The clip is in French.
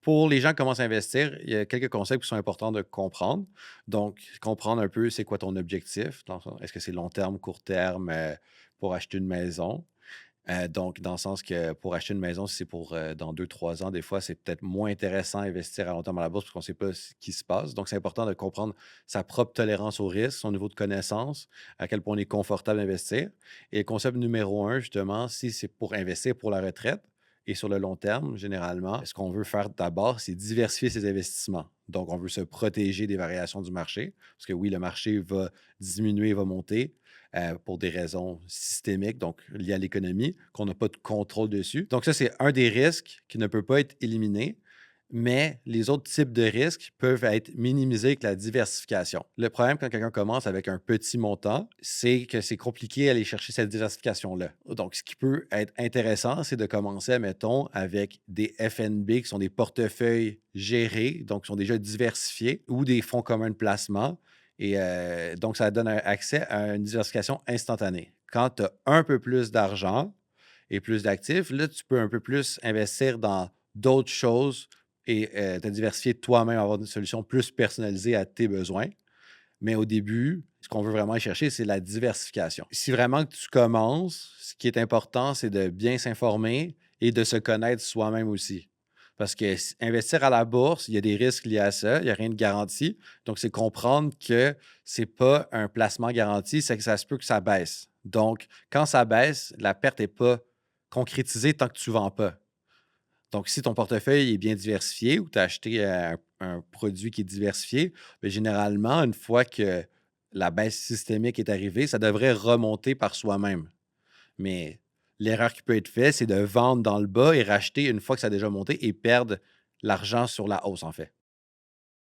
Pour les gens qui commencent à investir, il y a quelques concepts qui sont importants de comprendre. Donc, comprendre un peu c'est quoi ton objectif. Est-ce que c'est long terme, court terme pour acheter une maison? Donc, dans le sens que pour acheter une maison, si c'est pour dans 2, 3 ans, des fois, c'est peut-être moins intéressant d'investir à long terme à la bourse parce qu'on ne sait pas ce qui se passe. Donc, c'est important de comprendre sa propre tolérance au risque, son niveau de connaissance, à quel point on est confortable d'investir. Et le concept numéro un, justement, si c'est pour investir pour la retraite et sur le long terme, généralement, ce qu'on veut faire d'abord, c'est diversifier ses investissements. Donc, on veut se protéger des variations du marché, parce que oui, le marché va diminuer, va monter, pour des raisons systémiques, donc liées à l'économie, qu'on n'a pas de contrôle dessus. Donc ça, c'est un des risques qui ne peut pas être éliminé, mais les autres types de risques peuvent être minimisés avec la diversification. Le problème quand quelqu'un commence avec un petit montant, c'est que c'est compliqué d'aller chercher cette diversification-là. Donc, ce qui peut être intéressant, c'est de commencer, mettons, avec des FNB qui sont des portefeuilles gérés, donc qui sont déjà diversifiés, ou des fonds communs de placement et donc, ça donne un accès à une diversification instantanée. Quand tu as un peu plus d'argent et plus d'actifs, là, tu peux un peu plus investir dans d'autres choses et te diversifier toi-même, avoir une solution plus personnalisée à tes besoins. Mais au début, ce qu'on veut vraiment aller chercher, c'est la diversification. Si vraiment que tu commences, ce qui est important, c'est de bien s'informer et de se connaître soi-même aussi. Parce que investir à la bourse, il y a des risques liés à ça, il n'y a rien de garanti. Donc, c'est comprendre que c'est pas un placement garanti, c'est que ça se peut que ça baisse. Donc, quand ça baisse, la perte n'est pas concrétisée tant que tu ne vends pas. Donc, si ton portefeuille est bien diversifié ou tu as acheté un produit qui est diversifié, bien, généralement, une fois que la baisse systémique est arrivée, ça devrait remonter par soi-même. Mais l'erreur qui peut être faite, c'est de vendre dans le bas et racheter une fois que ça a déjà monté et perdre l'argent sur la hausse, en fait.